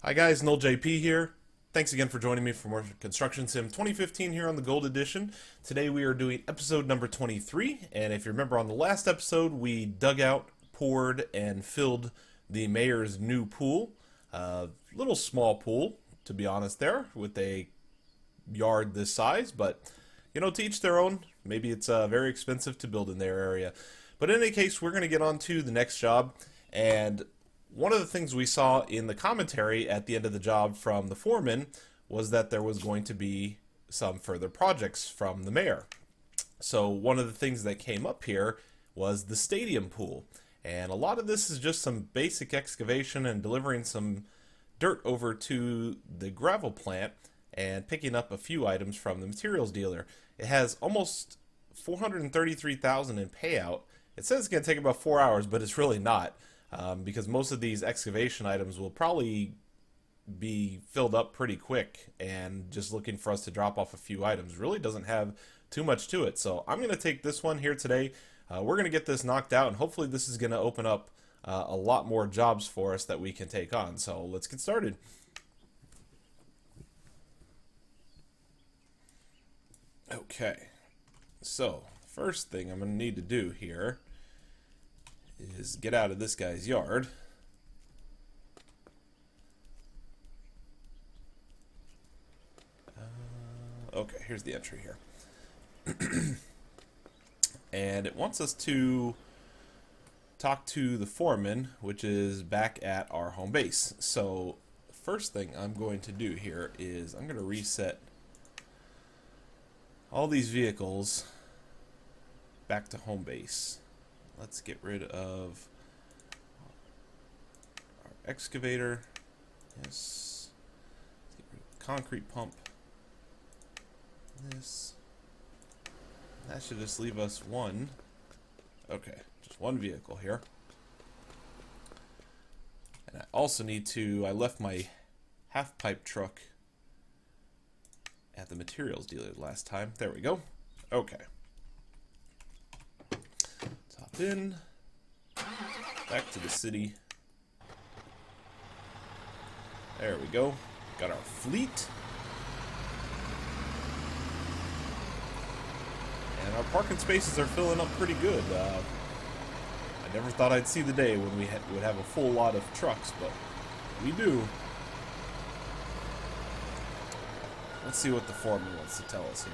Hi guys, NoleJP here. Thanks again for joining me for more Construction Sim 2015 here on the Gold Edition. Today we are doing episode number 23, and if you remember on the last episode, we dug out, poured, and filled the mayor's new pool. Little small pool, to be honest there, with a yard this size, but you know, to each their own. Maybe it's very expensive to build in their area. But in any case, we're going to get on to the next job, and one of the things we saw in the commentary at the end of the job from the foreman was that there was going to be some further projects from the mayor. So one of the things that came up here was the stadium pool. And a lot of this is just some basic excavation and delivering some dirt over to the gravel plant and picking up a few items from the materials dealer. It has almost $433,000 in payout. It says it's going to take about 4 hours, but it's really not. Because most of these excavation items will probably be filled up pretty quick, and just looking for us to drop off a few items really doesn't have too much to it. So I'm going to take this one here today. We're going to get this knocked out, and hopefully this is going to open up a lot more jobs for us that we can take on. So let's get started. Okay, so first thing I'm going to need to do here is get out of this guy's yard. Okay, here's the entry here. And it wants us to talk to the foreman, which is back at our home base. So first thing I'm going to do here is I'm going to reset all these vehicles back to home base. Let's get rid of our excavator. Yes. Let's get rid of the concrete pump. This. That should just leave us one. Okay, just one vehicle here. And I also need to, I left my half pipe truck at the materials dealer last time. There we go. Okay. In back to the city. There we go. Got our fleet, and our parking spaces are filling up pretty good. I never thought I'd see the day when we would have a full lot of trucks, but we do. Let's see what the foreman wants to tell us here.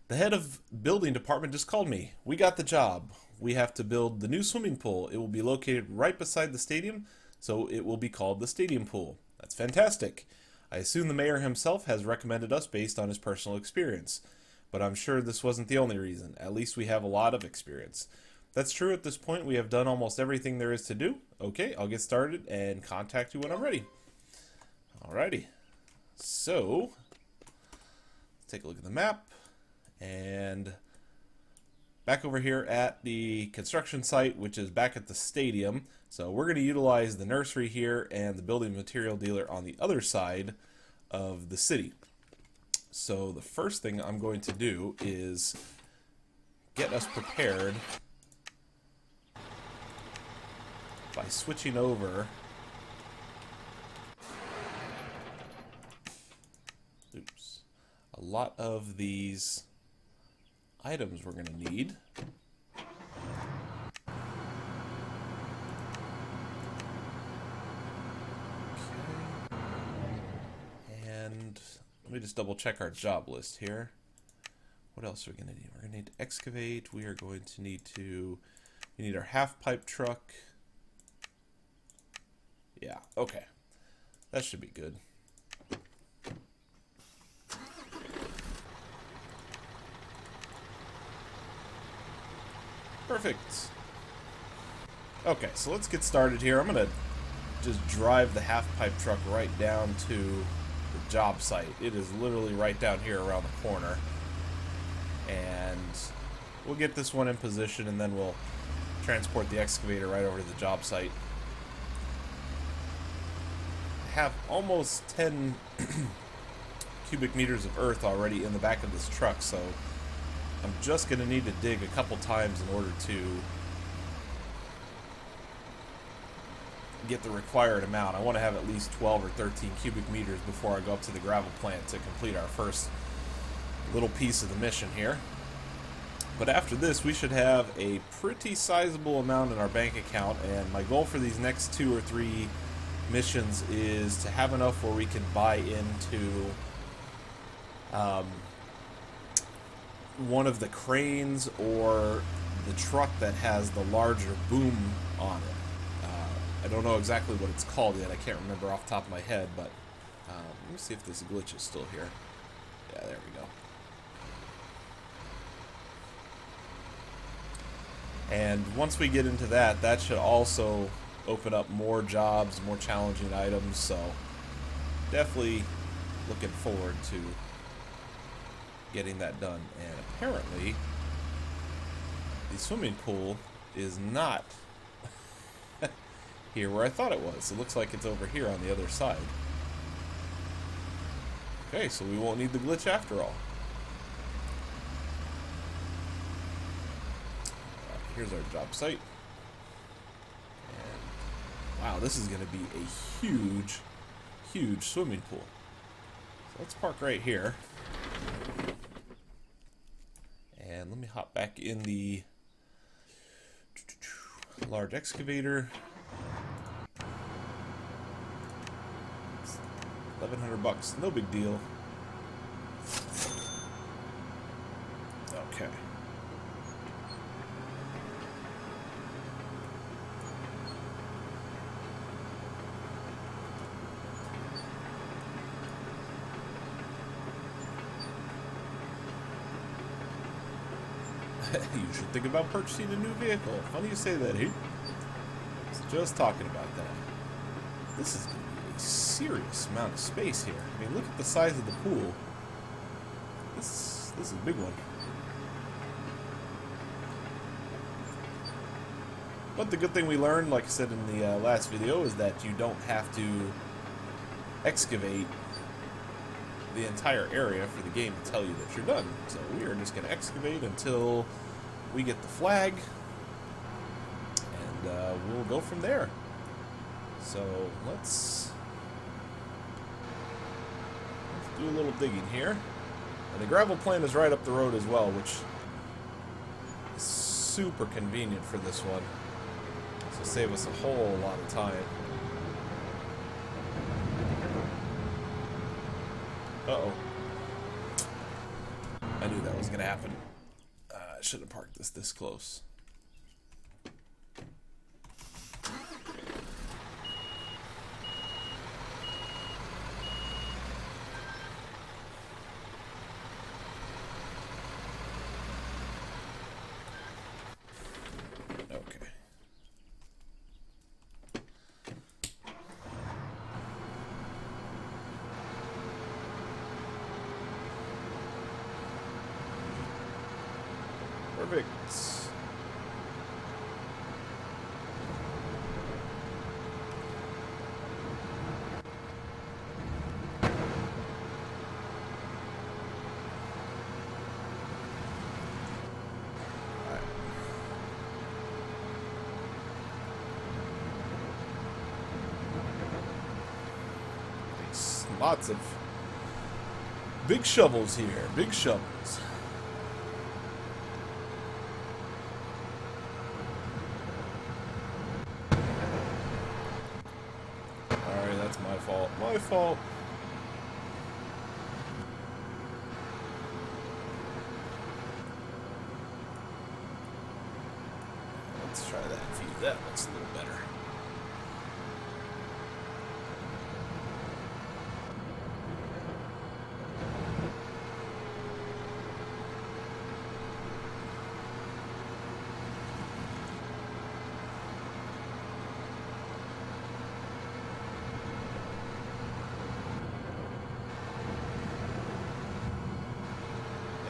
The head of building department just called me. We got the job. We have to build the new swimming pool. It will be located right beside the stadium, so it will be called the stadium pool. That's fantastic. I assume the mayor himself has recommended us based on his personal experience, but I'm sure this wasn't the only reason. At least we have a lot of experience. That's true at this point. We have done almost everything there is to do. Okay, I'll get started and contact you when I'm ready. Alrighty. So, let's take a look at the map. And back over here at the construction site, which is back at the stadium. So we're going to utilize the nursery here and the building material dealer on the other side of the city. So the first thing I'm going to do is get us prepared by switching over. Oops. A lot of these items we're going to need. Okay. And let me just double check our job list here. What else are we going to need? We're going to need to excavate. We are going to need we need our half pipe truck. Yeah, okay. That should be good. Perfect. Okay, so let's get started here. I'm going to just drive the half-pipe truck right down to the job site. It is literally right down here around the corner. And we'll get this one in position, and then we'll transport the excavator right over to the job site. I have almost 10 cubic meters of earth already in the back of this truck, so I'm just going to need to dig a couple times in order to get the required amount. I want to have at least 12 or 13 cubic meters before I go up to the gravel plant to complete our first little piece of the mission here. But after this, we should have a pretty sizable amount in our bank account, and my goal for these next 2 or 3 missions is to have enough where we can buy into one of the cranes or the truck that has the larger boom on it. I don't know exactly what it's called yet. I can't remember off the top of my head, but let me see if this glitch is still here. Yeah, there we go. And once we get into that, that should also open up more jobs, more challenging items, so definitely looking forward to getting that done. And apparently, the swimming pool is not here where I thought it was. It looks like it's over here on the other side. Okay, so we won't need the glitch after all. Here's our job site. And wow, this is going to be a huge, huge swimming pool. So let's park right here. And let me hop back in the large excavator. $1,100, no big deal. Okay. You should think about purchasing a new vehicle. Funny you say that, eh? I was just talking about that. This is going to be a serious amount of space here. I mean, look at the size of the pool. This is a big one. But the good thing we learned, like I said in the last video, is that you don't have to excavate the entire area for the game to tell you that you're done. So we are just going to excavate until we get the flag, and we'll go from there. So let's do a little digging here. And the gravel plant is right up the road as well, which is super convenient for this one. So save us a whole lot of time. Uh-oh. I knew that was going to happen. I should have parked this close. Okay. Perfect. Lots of big shovels here, big shovels. Alright, that's my fault. My fault. Let's try that view. That looks a little better.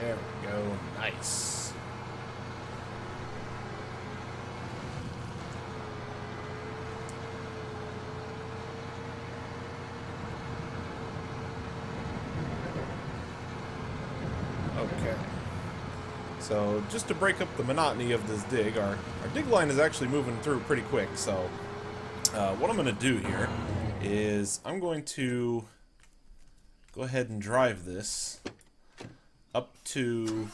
There we go. Nice. Okay. So just to break up the monotony of this dig, our dig line is actually moving through pretty quick, so What I'm going to do here is I'm going to go ahead and drive this up to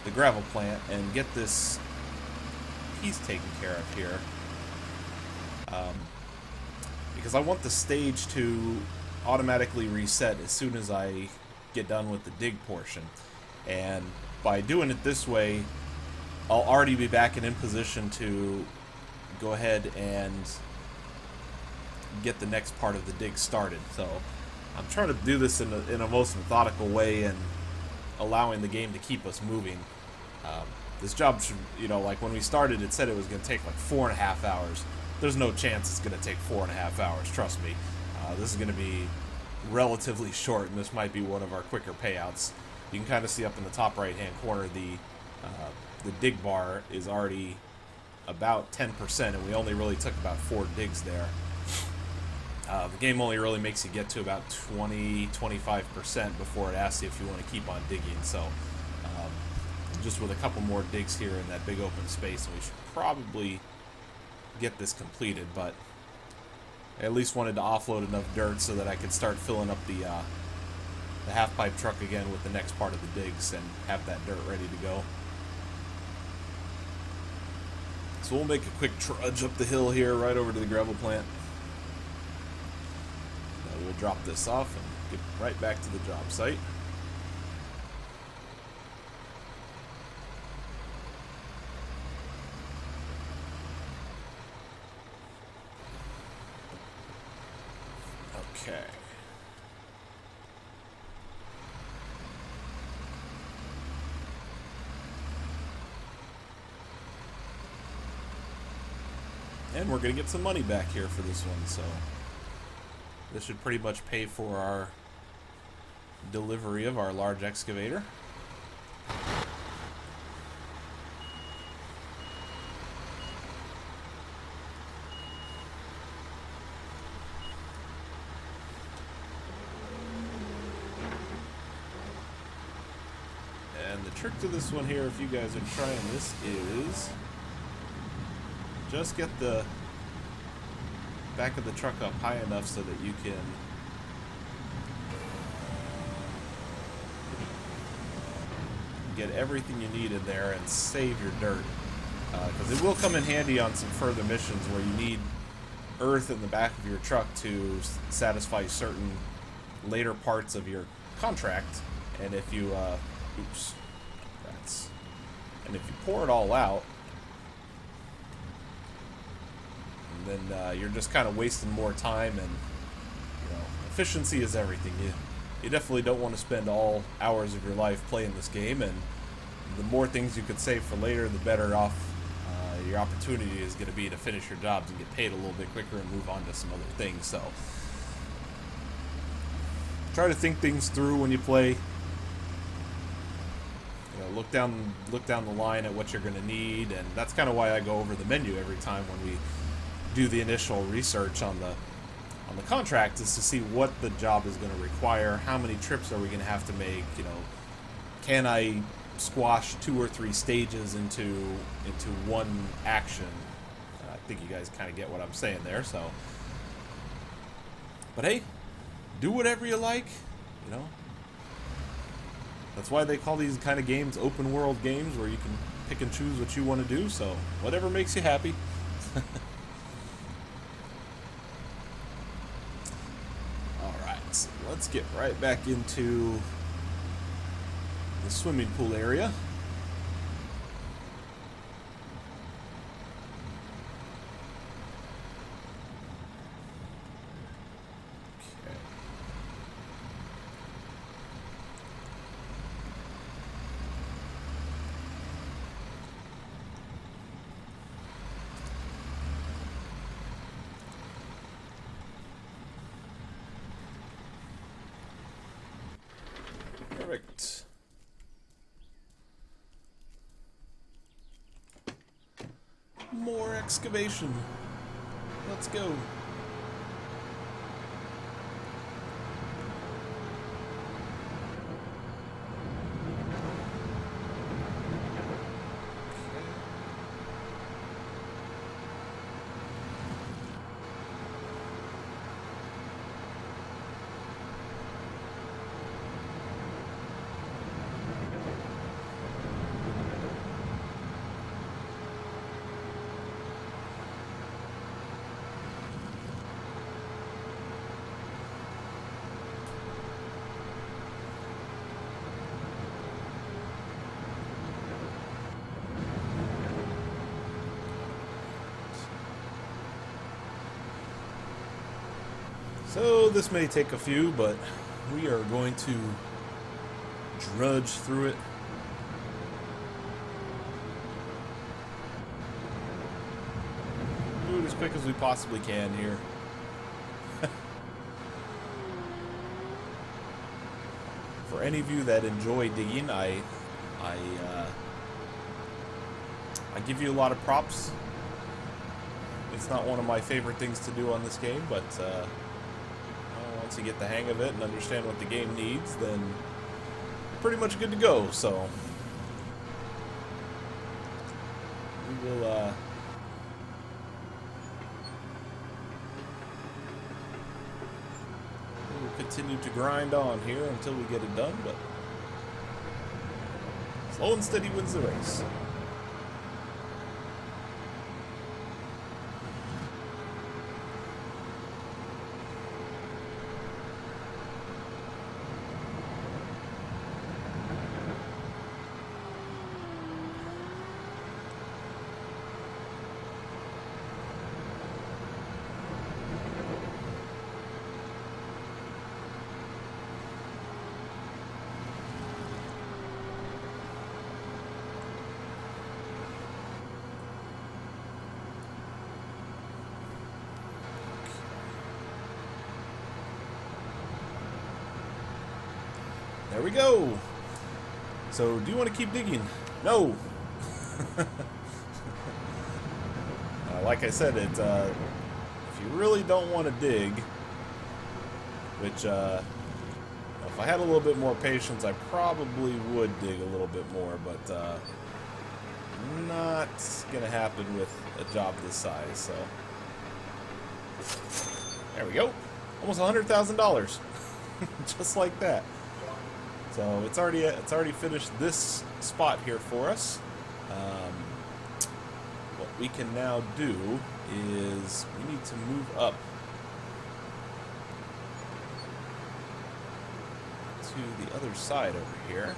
the gravel plant and get this piece taken care of here. Because I want the stage to automatically reset as soon as I get done with the dig portion. And by doing it this way, I'll already be back and in position to go ahead and get the next part of the dig started. So I'm trying to do this in a most methodical way and allowing the game to keep us moving. This job should, like when we started, it said it was going to take like 4.5 hours. There's no chance it's going to take 4.5 hours, trust me. This is going to be relatively short, and this might be one of our quicker payouts. You can kind of see up in the top right-hand corner, the dig bar is already about 10%, and we only really took about 4 digs there. The game only really makes you get to about 20-25% before it asks you if you want to keep on digging. So just with a couple more digs here in that big open space, we should probably get this completed. But I at least wanted to offload enough dirt so that I could start filling up the half-pipe truck again with the next part of the digs and have that dirt ready to go. So we'll make a quick trudge up the hill here right over to the gravel plant. We'll drop this off and get right back to the job site. Okay. And we're going to get some money back here for this one, so this should pretty much pay for our delivery of our large excavator. And the trick to this one here, if you guys are trying this, is just get the back of the truck up high enough so that you can get everything you need in there and save your dirt, because it will come in handy on some further missions where you need earth in the back of your truck to satisfy certain later parts of your contract. And if you and if you pour it all out, then you're just kind of wasting more time. And efficiency is everything. You definitely don't want to spend all hours of your life playing this game, and the more things you could save for later, the better off your opportunity is going to be to finish your jobs and get paid a little bit quicker and move on to some other things. So try to think things through when you play. Look down the line at what you're going to need, and that's kind of why I go over the menu every time when we do the initial research on the contract, is to see what the job is going to require, how many trips are we going to have to make, can I squash 2 or 3 stages into one action. I think you guys kind of get what I'm saying there. So, but hey, do whatever you like, That's why they call these kind of games open world games, where you can pick and choose what you want to do. So whatever makes you happy. Alright, so let's get right back into the swimming pool area. Perfect. More excavation. Let's go. So this may take a few, but we are going to drudge through it. Do it as quick as we possibly can here. For any of you that enjoy digging, I give you a lot of props. It's not one of my favorite things to do on this game, but once you get the hang of it and understand what the game needs, then you're pretty much good to go. So we'll continue to grind on here until we get it done, but slow and steady wins the race. There we go. So, do you want to keep digging? No. Like I said, if you really don't want to dig, which if I had a little bit more patience, I probably would dig a little bit more, but not gonna happen with a job this size. So, there we go. Almost $100,000, just like that. So it's already finished this spot here for us. What we can now do is we need to move up to the other side over here.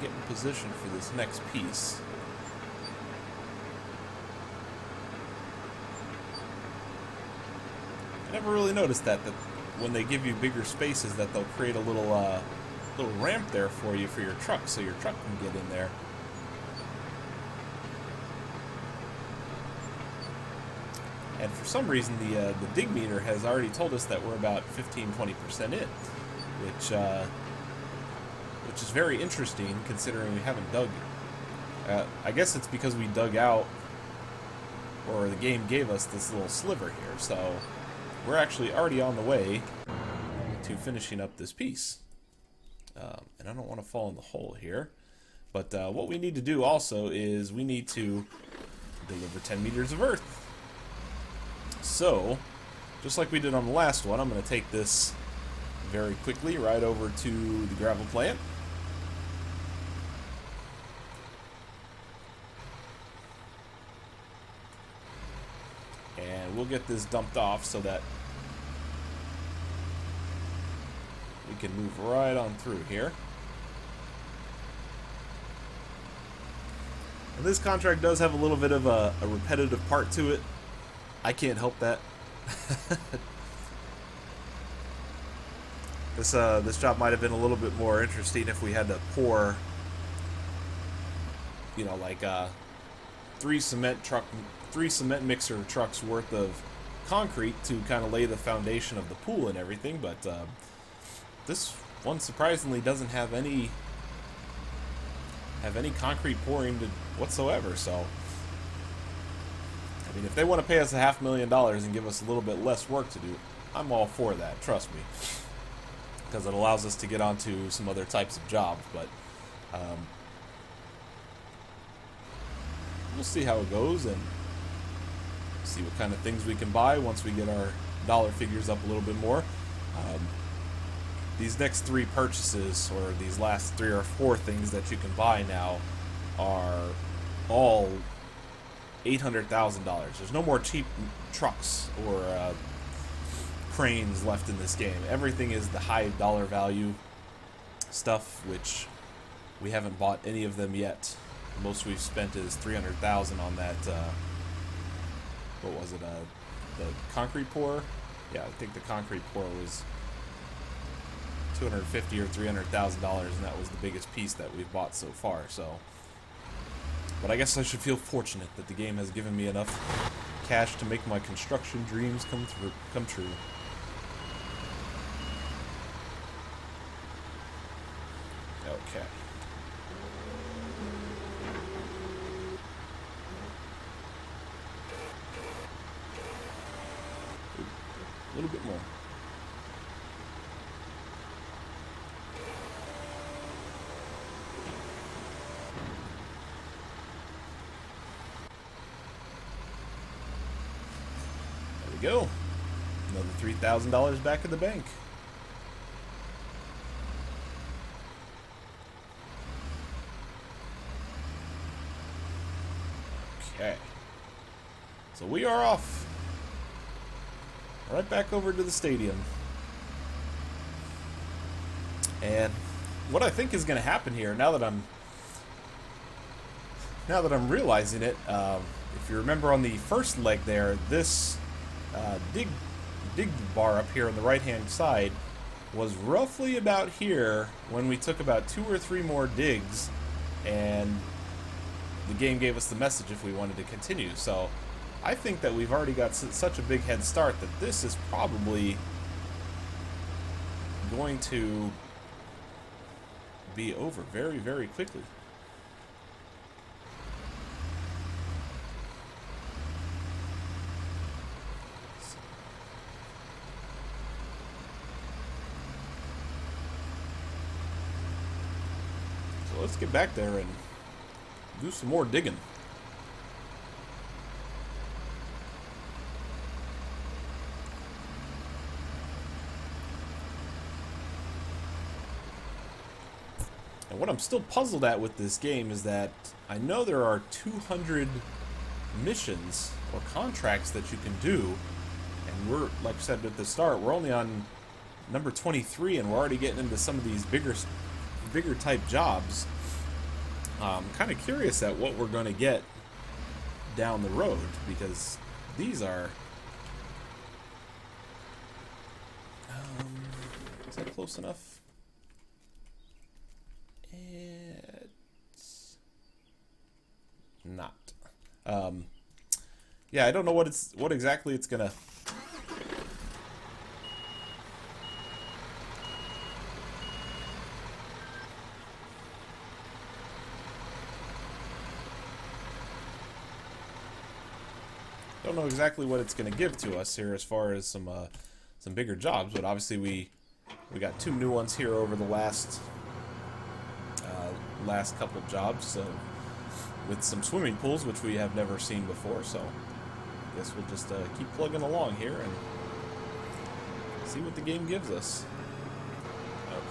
Get in position for this next piece. I never really noticed that when they give you bigger spaces that they'll create a little ramp there for you for your truck, so your truck can get in there. And for some reason the dig meter has already told us that we're about 15-20% in, which is very interesting considering we haven't dug. I guess it's because we dug out, or the game gave us this little sliver here, so we're actually already on the way to finishing up this piece. And I don't want to fall in the hole here, but what we need to do also is we need to deliver 10 meters of earth. So, just like we did on the last one, I'm going to take this very quickly right over to the gravel plant. And we'll get this dumped off so that we can move right on through here. And this contract does have a little bit of a repetitive part to it. I can't help that. This job might have been a little bit more interesting if we had to pour, you know, like three cement mixer trucks worth of concrete to kind of lay the foundation of the pool and everything, but this one surprisingly doesn't have any concrete pouring whatsoever. So I mean, if they want to pay us $500,000 and give us a little bit less work to do, I'm all for that, trust me, because it allows us to get onto some other types of jobs. But we'll see how it goes and see what kind of things we can buy once we get our dollar figures up a little bit more. These next 3 purchases, or these last 3 or 4 things that you can buy now, are all $800,000. There's no more cheap trucks or cranes left in this game. Everything is the high dollar value stuff, which we haven't bought any of them yet. The most we've spent is $300,000 on that. What was it? The concrete pour. Yeah, I think the concrete pour was $250,000 or $300,000, and that was the biggest piece that we've bought so far. So, but I guess I should feel fortunate that the game has given me enough cash to make my construction dreams come true. Okay. A little bit more. There we go. Another $3,000 back in the bank. Okay. So we are off. Right back over to the stadium. And what I think is going to happen here, now that I'm realizing it, if you remember on the first leg there, this dig bar up here on the right-hand side was roughly about here when we took about 2 or 3 more digs, and the game gave us the message if we wanted to continue. So I think that we've already got such a big head start that this is probably going to be over very, very quickly. So let's get back there and do some more digging. And what I'm still puzzled at with this game is that I know there are 200 missions or contracts that you can do, and we're, like I said at the start, we're only on number 23, and we're already getting into some of these bigger type jobs. I'm kind of curious at what we're going to get down the road, because these are... is that close enough? It's not. Yeah, I don't know what exactly it's gonna... Don't know exactly what it's gonna give to us here as far as some bigger jobs, but obviously we got 2 new ones here over the last couple of jobs, so with some swimming pools, which we have never seen before. So I guess we'll just keep plugging along here and see what the game gives us. Okay.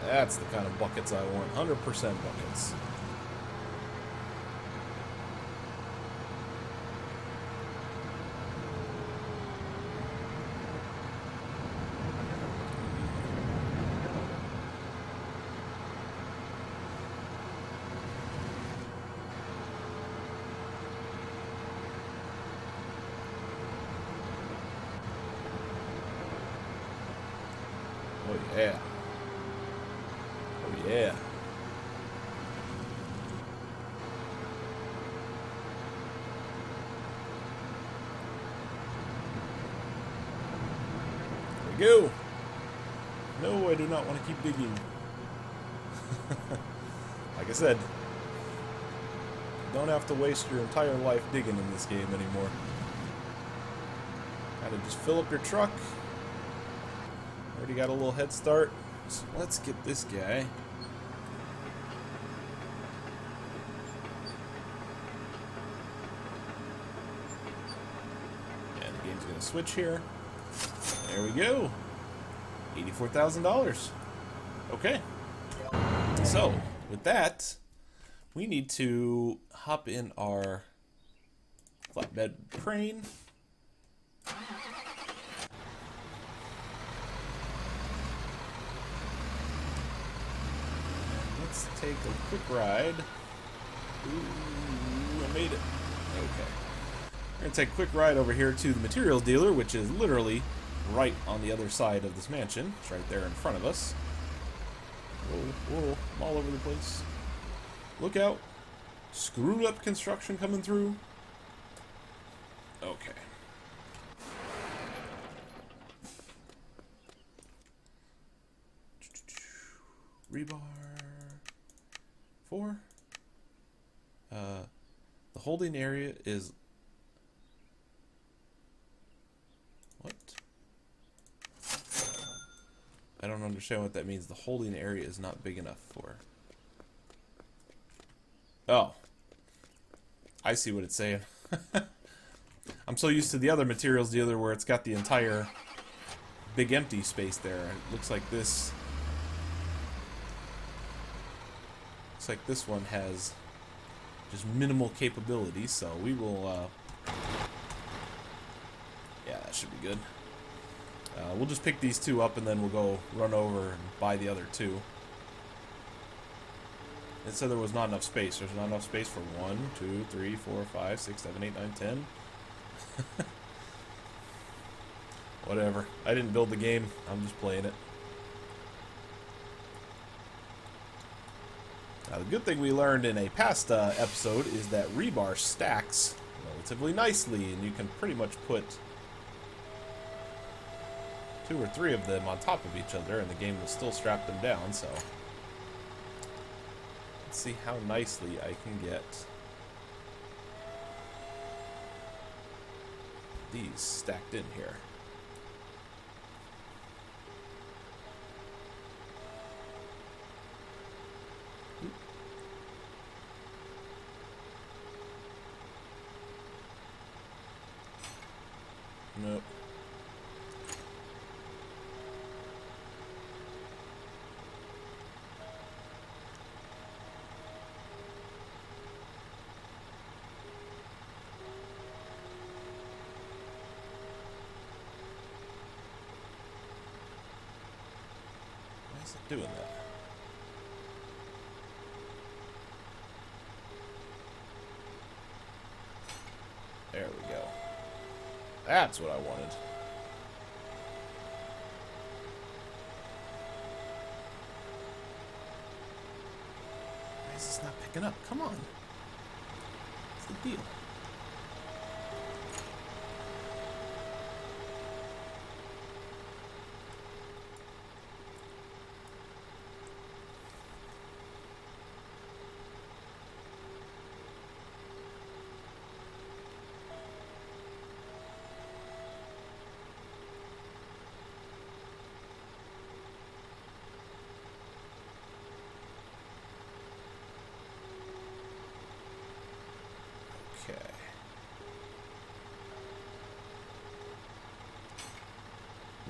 That's the kind of buckets I want. 100% buckets. Oh yeah. Oh yeah. There we go. No, I do not want to keep digging. Like I said, you don't have to waste your entire life digging in this game anymore. Gotta just fill up your truck. Already got a little head start. So let's get this guy He's going to switch here. There we go. $84,000. Okay. So, with that, we need to hop in our flatbed crane. Let's take a quick ride. Ooh, I made it. Okay. We're going to take a quick ride over here to the materials dealer, which is literally right on the other side of this mansion. It's right there in front of us. Whoa, whoa, I'm all over the place. Look out. Screwed up construction coming through. Okay. Rebar 4. The holding area is... What? I don't understand what that means. The holding area is not big enough for... Oh. I see what it's saying. I'm so used to the other materials dealer where it's got the entire big empty space there. It looks like this... Looks like this one has just minimal capability, so we will... Yeah, that should be good. We'll just pick these two up and then we'll go run over and buy the other two. It said there was not enough space. There's not enough space for 1, 2, 3, 4, 5, 6, 7, 8, 9, 10. Whatever. I didn't build the game. I'm just playing it. Now, the good thing we learned in a past episode is that rebar stacks relatively nicely, and you can pretty much put 2 or 3 of them on top of each other, and the game will still strap them down, so... Let's see how nicely I can get these stacked in here. Nope. Why is it doing that? There we go. That's what I wanted. Why is this not picking up? Come on. What's the deal? Okay.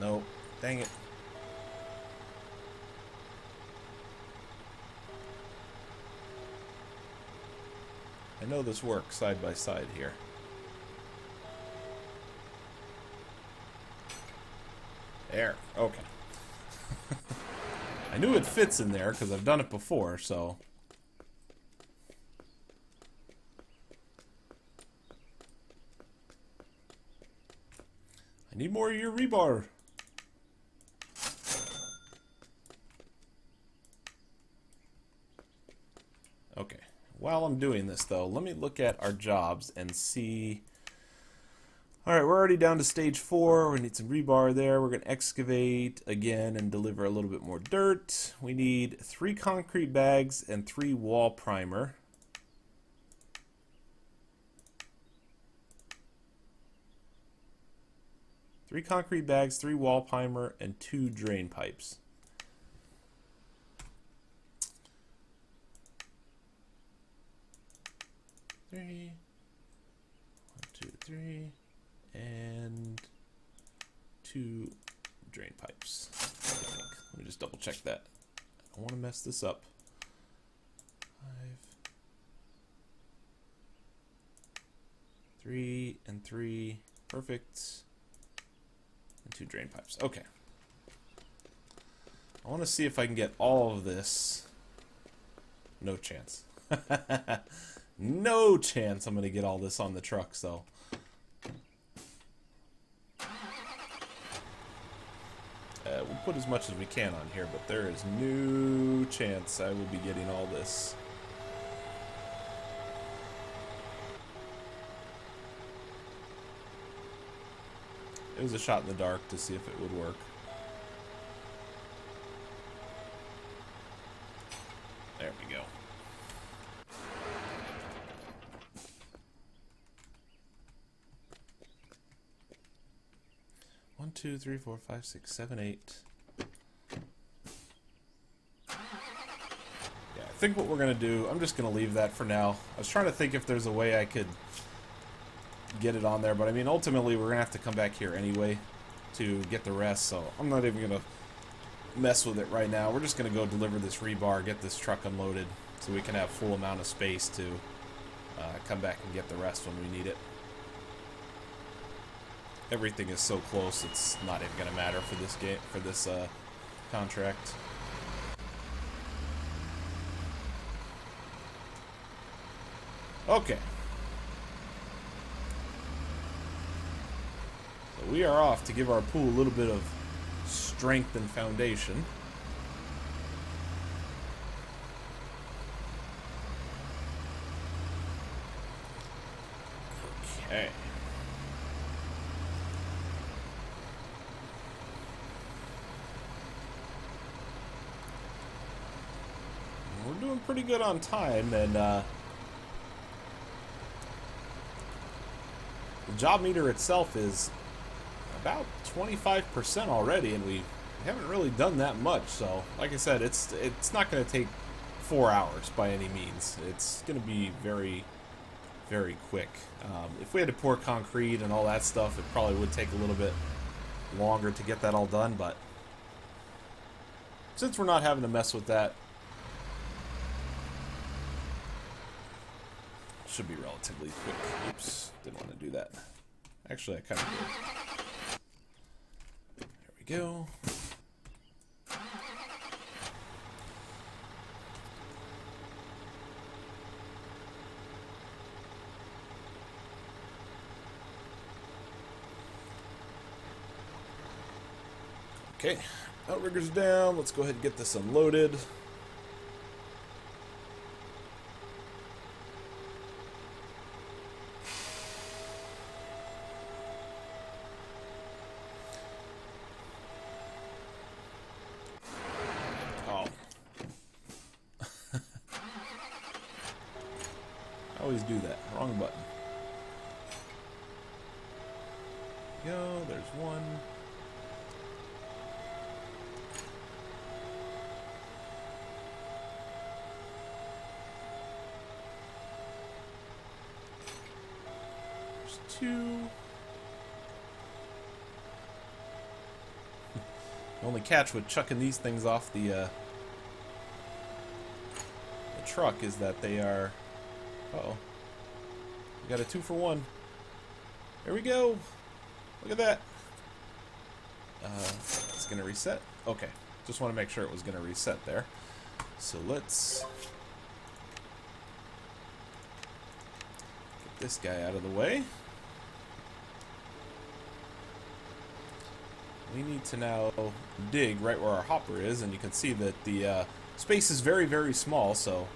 Nope. Dang it. I know this works side by side here. There. Okay. I knew it fits in there because I've done it before, so... I need more of your rebar. Okay. While I'm doing this, though, let me look at our jobs and see... Alright, we're already down to stage 4. We need some rebar there. We're going to excavate again and deliver a little bit more dirt. We need 3 concrete bags and 3 wall primer. Three concrete bags, 3 wall primer, and 2 drain pipes. Three. 1, 2, 3. and 2 drain pipes. I think. Let me just double check that. I don't want to mess this up. 5, 3, and 3. Perfect. And 2 drain pipes. Okay. I want to see if I can get all of this. No chance. No chance I'm going to get all this on the truck, so. We'll put as much as we can on here, but there is no chance I will be getting all this. It was a shot in the dark to see if it would work. There we go. One, 2, 3, 4, 5, 6, 7, 8. Yeah, I think what we're gonna do, I'm just gonna leave that for now. I was trying to think if there's a way I could get it on there, but I mean, ultimately we're gonna have to come back here anyway to get the rest, so I'm not even gonna mess with it right now. We're just gonna go deliver this rebar, get this truck unloaded, so we can have full amount of space to come back and get the rest when we need it. Everything is so close, it's not even gonna matter for this game, for this contract. Okay. So we are off to give our pool a little bit of strength and foundation. Okay. We're doing pretty good on time, and the job meter itself is about 25% already, and we haven't really done that much. So, like I said, it's not going to take 4 hours by any means. It's going to be very, very quick. If we had to pour concrete and all that stuff, it probably would take a little bit longer to get that all done, but since we're not having to mess with that, it should be relatively quick. Oops, didn't want to do that. Actually, I kind of did. There we go. Okay, outrigger's down. Let's go ahead and get this unloaded. Oh. I always do that. Wrong button. There we go, there's one. Two. The only catch with chucking these things off the truck is that they are. Uh-oh. We got a 2-for-1. There we go. Look at that. It's gonna reset. Okay. Just want to make sure it was gonna reset there. So let's get this guy out of the way. We need to now dig right where our hopper is, and you can see that the space is very, very small, so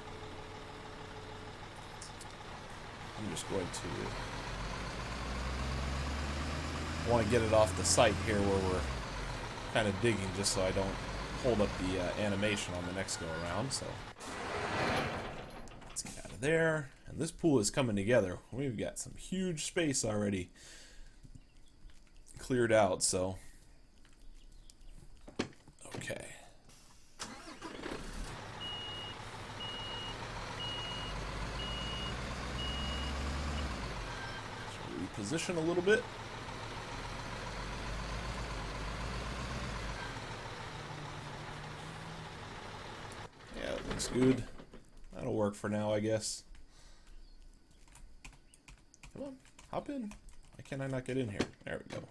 I'm just going to want to get it off the site here where we're kind of digging, just so I don't hold up the animation on the next go around. So let's get out of there, and this pool is coming together. We've got some huge space already cleared out, so okay. So reposition a little bit. looks good. That'll work for now, I guess. Come on, hop in. Why can't I not get in here? There we go.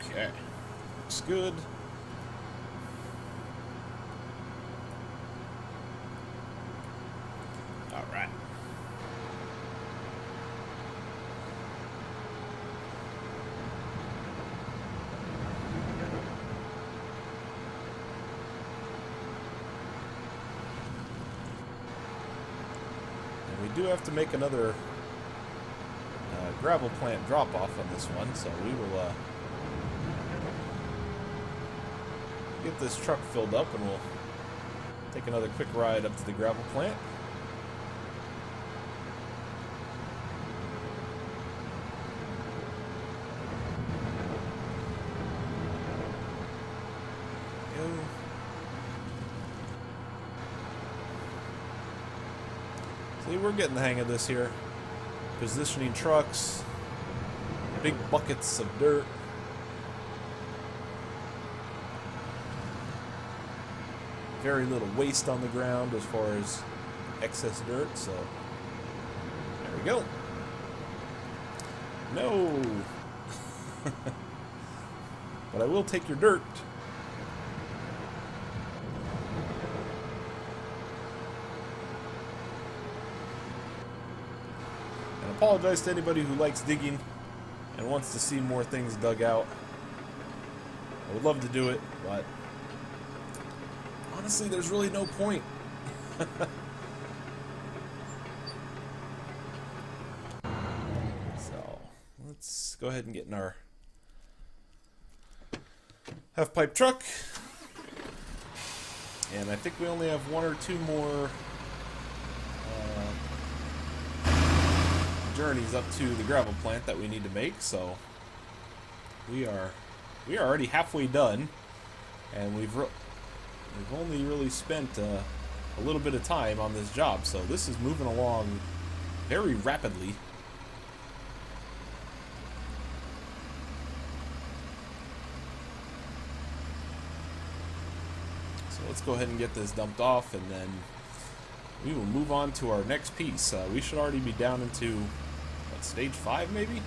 Okay, looks good. All right. And we do have to make another gravel plant drop off on this one, so we will get this truck filled up and we'll take another quick ride up to the gravel plant. See, we're getting the hang of this here. Positioning trucks, big buckets of dirt. Very little waste on the ground as far as excess dirt, so there we go. No! But I will take your dirt. And I apologize to anybody who likes digging and wants to see more things dug out. I would love to do it, but honestly, there's really no point. So, let's go ahead and get in our half-pipe truck. And I think we only have one or two more journeys up to the gravel plant that we need to make. So, we are already halfway done, and we've only really spent a little bit of time on this job, so this is moving along very rapidly. So let's go ahead and get this dumped off, and then we will move on to our next piece. We should already be down into, what, stage 5 maybe?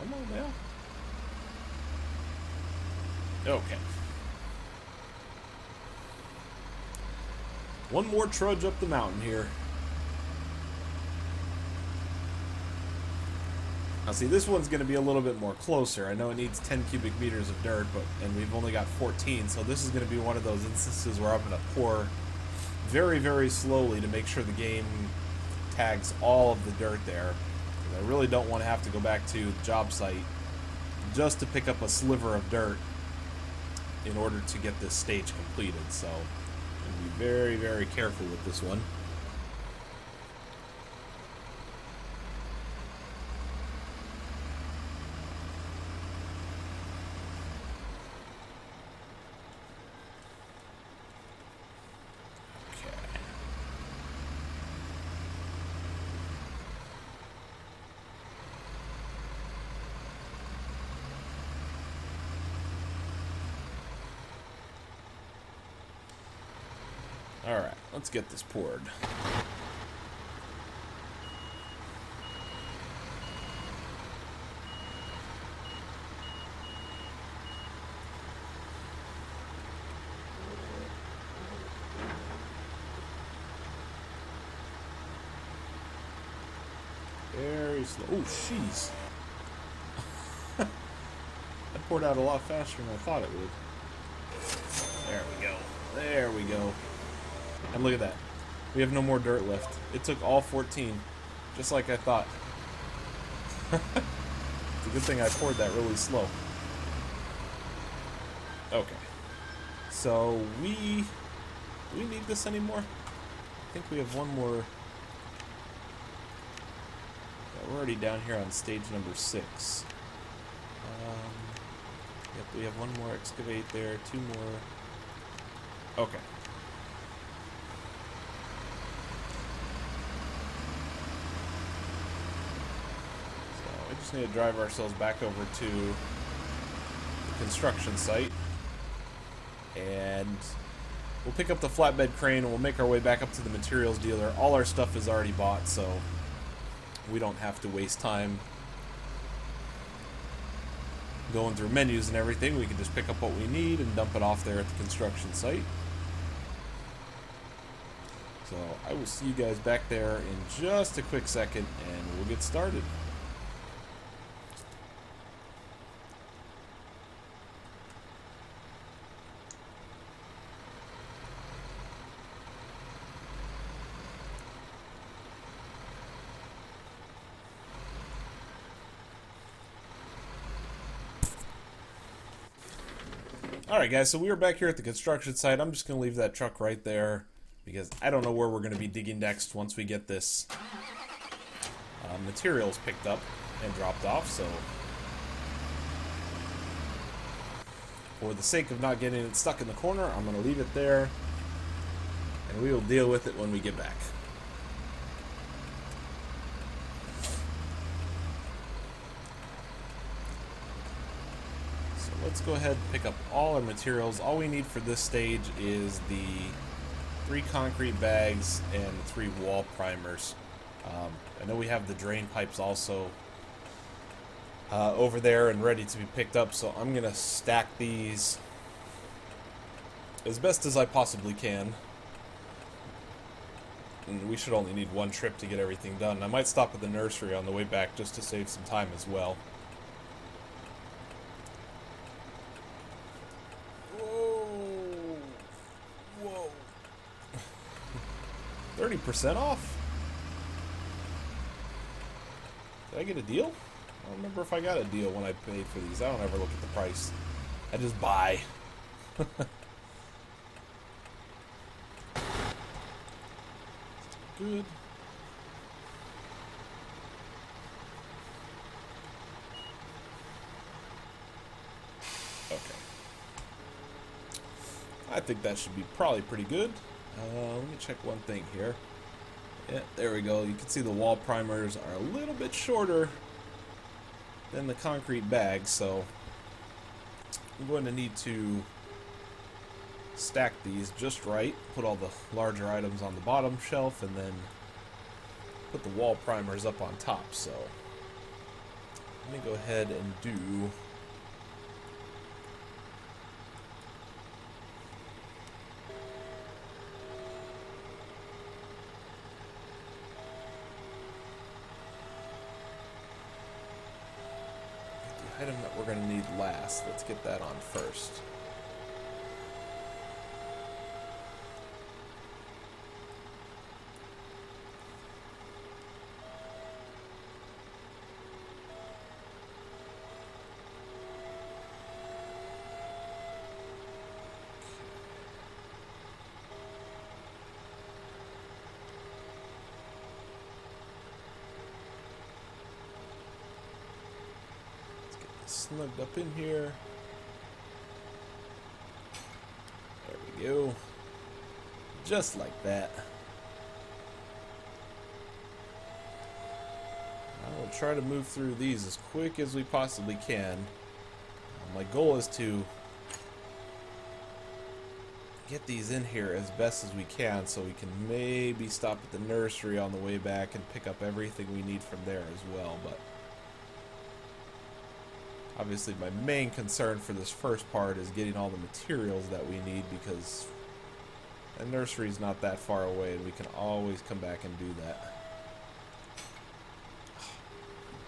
Come on now. Okay. One more trudge up the mountain here. Now see, this one's going to be a little bit more closer. I know it needs 10 cubic meters of dirt, and we've only got 14, so this is going to be one of those instances where I'm going to pour very, very slowly to make sure the game tags all of the dirt there. I really don't want to have to go back to the job site just to pick up a sliver of dirt in order to get this stage completed. So I'm going to be very, very careful with this one. Alright, let's get this poured. Very slow. Oh, jeez. That poured out a lot faster than I thought it would. There we go. There we go. And look at that. We have no more dirt left. It took all 14, just like I thought. It's a good thing I poured that really slow. Okay. So do we need this anymore? I think we have one more. Yeah, we're already down here on stage number 6. Yep, we have one more excavate there, 2 more. Okay. So we just need to drive ourselves back over to the construction site. And we'll pick up the flatbed crane and we'll make our way back up to the materials dealer. All our stuff is already bought, so we don't have to waste time going through menus and everything. We can just pick up what we need and dump it off there at the construction site. So I will see you guys back there in just a quick second and we'll get started. Alright guys, so we are back here at the construction site. I'm just going to leave that truck right there because I don't know where we're going to be digging next once we get this materials picked up and dropped off. So for the sake of not getting it stuck in the corner, I'm going to leave it there and we will deal with it when we get back. Let's go ahead and pick up all our materials. All we need for this stage is the 3 concrete bags and the 3 wall primers. I know we have the drain pipes also over there and ready to be picked up, so I'm going to stack these as best as I possibly can. And we should only need 1 trip to get everything done. I might stop at the nursery on the way back just to save some time as well. 30% off? Did I get a deal? I don't remember if I got a deal when I paid for these. I don't ever look at the price. I just buy. Good. Okay. I think that should be probably pretty good. Let me check one thing here. Yeah, there we go. You can see the wall primers are a little bit shorter than the concrete bags, so I'm going to need to stack these just right, put all the larger items on the bottom shelf, and then put the wall primers up on top. So let me go ahead and do item that we're going to need last. Let's get that on first. Snugged up in here. There we go. Just like that. I will try to move through these as quick as we possibly can. My goal is to get these in here as best as we can so we can maybe stop at the nursery on the way back and pick up everything we need from there as well. But obviously my main concern for this first part is getting all the materials that we need, because the nursery is not that far away and we can always come back and do that.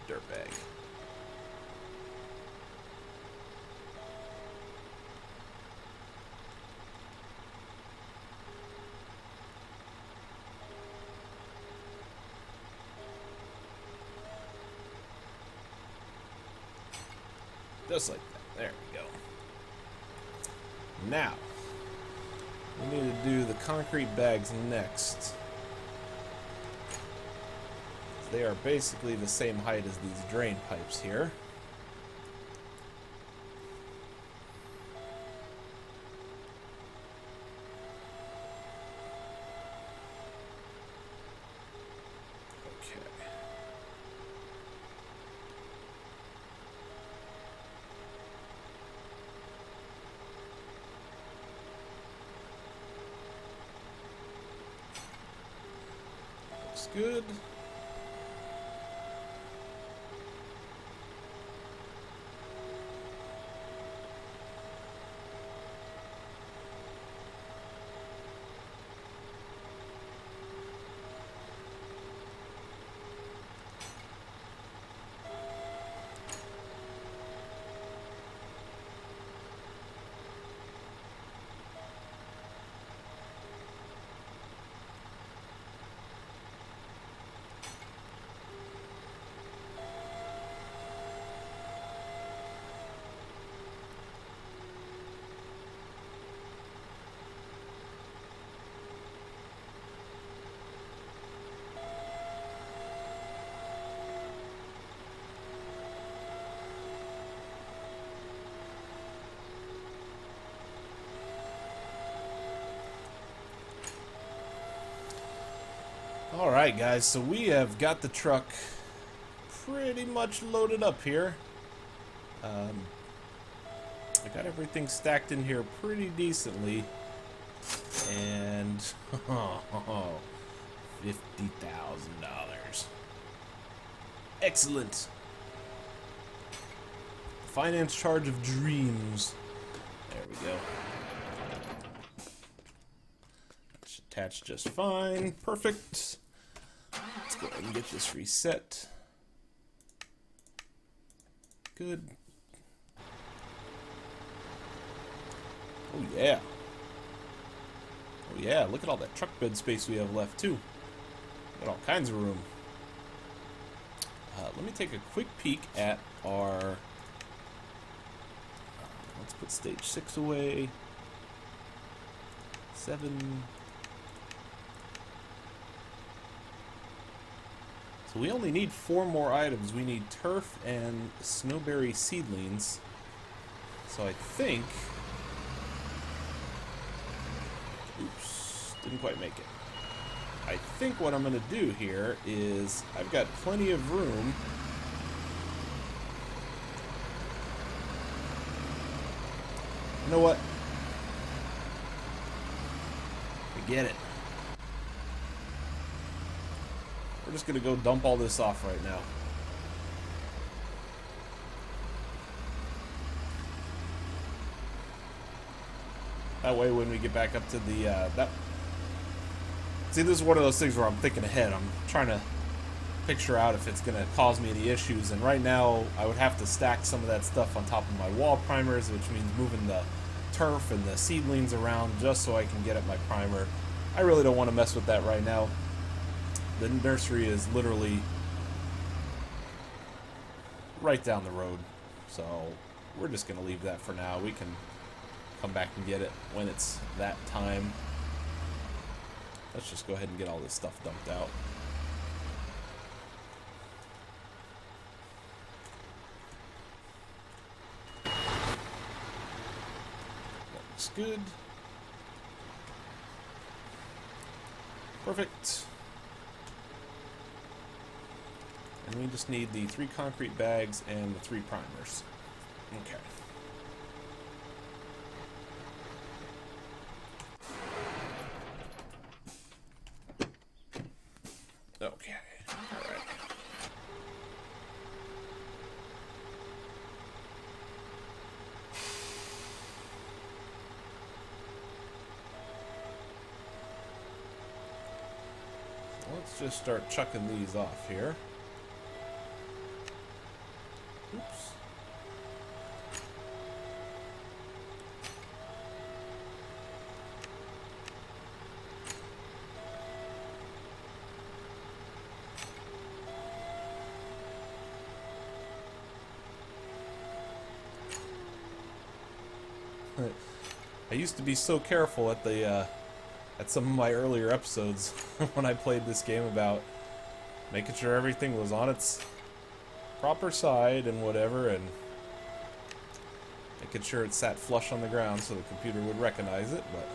Dirtbag. Just like that. There we go. Now, we need to do the concrete bags next. They are basically the same height as these drain pipes here. Looks good. Alright guys, so we have got the truck pretty much loaded up here. I got everything stacked in here pretty decently. And $50,000. Excellent. Finance charge of dreams. There we go. It's attached just fine. Perfect. Let's go ahead and get this reset. Good. Oh yeah. Oh yeah, look at all that truck bed space we have left too. Got all kinds of room. Let me take a quick peek at our... let's put stage 6 away. 7... So we only need 4 more items. We need turf and snowberry seedlings. So I think... Oops, didn't quite make it. I think what I'm going to do here is I've got plenty of room. You know what? Forget it. We're just going to go dump all this off right now. That way when we get back up to the, See, this is one of those things where I'm thinking ahead. I'm trying to picture out if it's going to cause me any issues. And right now, I would have to stack some of that stuff on top of my wall primers, which means moving the turf and the seedlings around just so I can get at my primer. I really don't want to mess with that right now. The nursery is literally right down the road. So we're just going to leave that for now. We can come back and get it when it's that time. Let's just go ahead and get all this stuff dumped out. That looks good. Perfect. And we just need the 3 concrete bags and the 3 primers. Okay. Okay, alright. Let's just start chucking these off here. Oops. I used to be so careful at the at some of my earlier episodes when I played this game about making sure everything was on its proper side and whatever, and making sure it sat flush on the ground so the computer would recognize it, but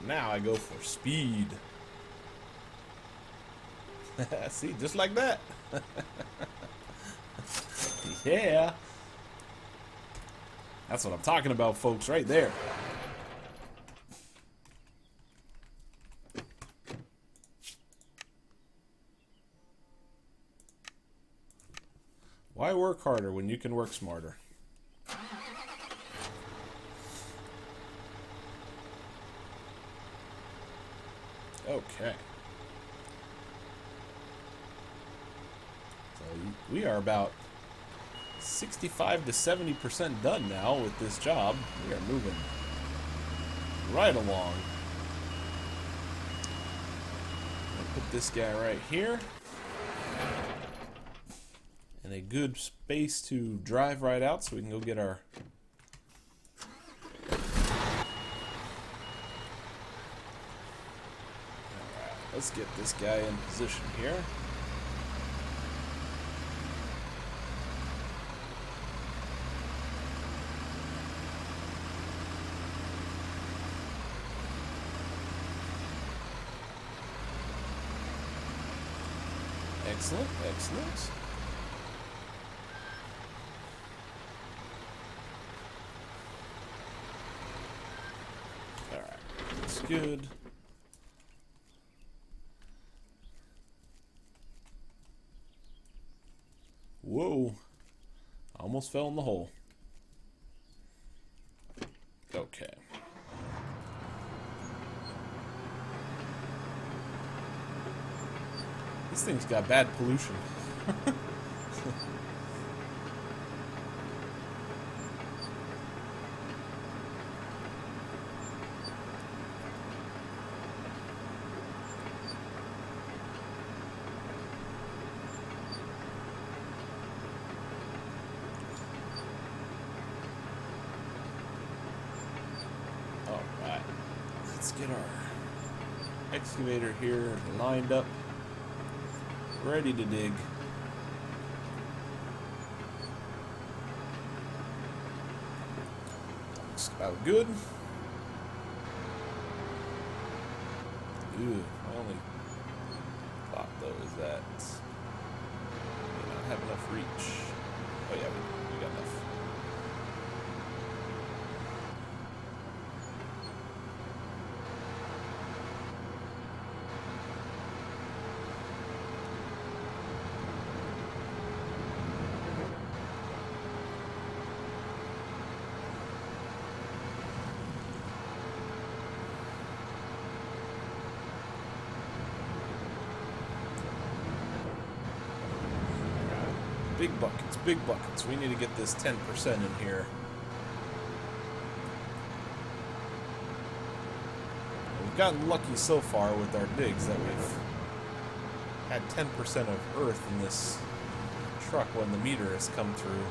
now I go for speed. See, just like that. Yeah. That's what I'm talking about, folks, right there. Why work harder when you can work smarter? Okay. So we are about 65 to 70% done now with this job. We are moving right along. I'll put this guy right here. And a good space to drive right out so we can go get our... Alright, let's get this guy in position here. Excellent, excellent. Alright, that's good. Whoa. I almost fell in the hole. Okay. This thing's got bad pollution. Alright. Let's get our excavator here lined up. Ready to dig. Looks about good. Ooh, my only thought though is that we don't have enough reach. Oh yeah, we got enough. Big buckets, big buckets. We need to get this 10% in here. We've gotten lucky so far with our digs that we've had 10% of earth in this truck when the meter has come through.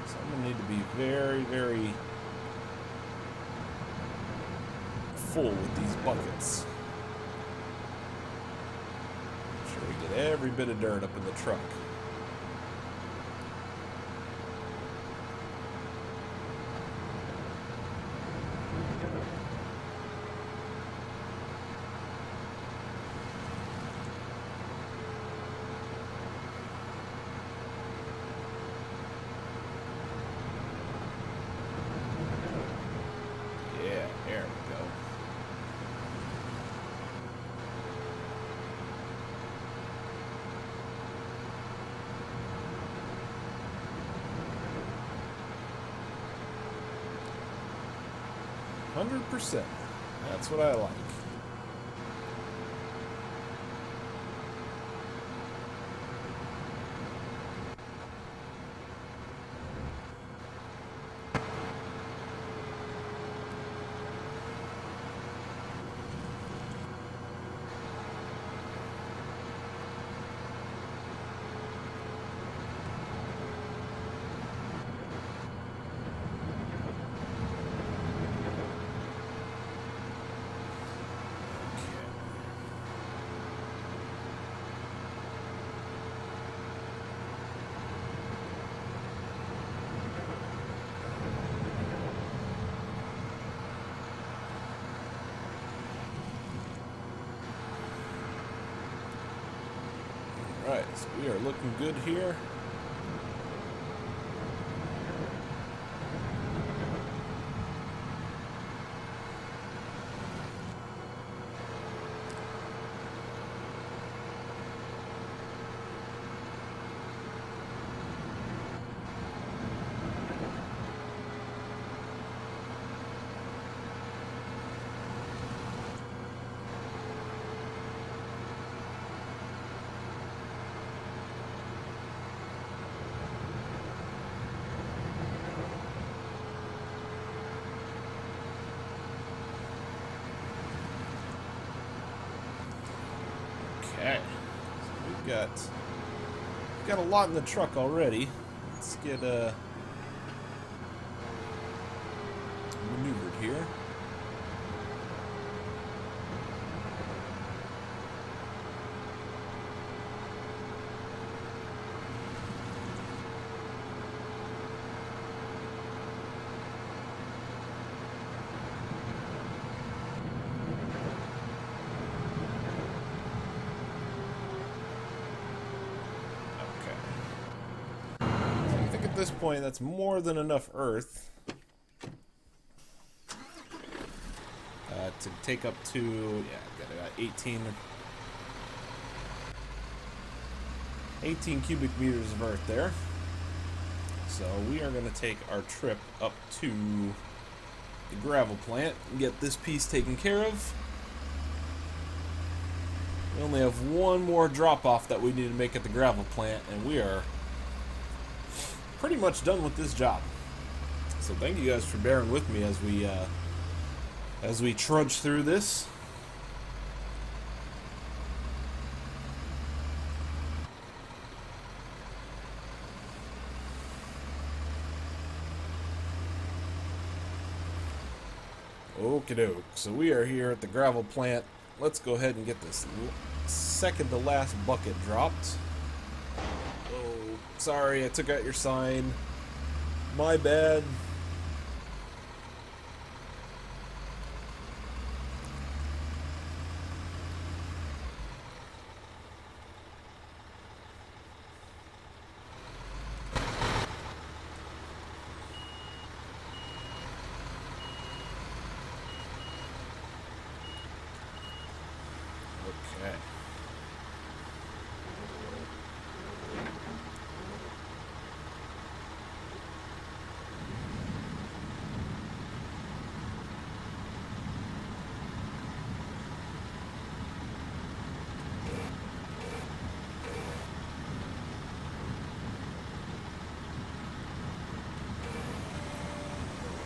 So I'm going to need to be very, very full with these buckets. Make sure we get every bit of dirt up in the truck. There we go. %. That's what I like. Alright, so we are looking good here. Okay, so we've got a lot in the truck already. Let's get maneuvered here. At this point, that's more than enough earth to take up to, yeah, I've got about 18 cubic meters of earth there. So we are going to take our trip up to the gravel plant and get this piece taken care of. We only have one more drop off that we need to make at the gravel plant, and we are pretty much done with this job. So thank you guys for bearing with me as we trudge through this. Okie doke. So we are here at the gravel plant. Let's go ahead and get this second to last bucket dropped. Sorry, I took out your sign. My bad. Okay.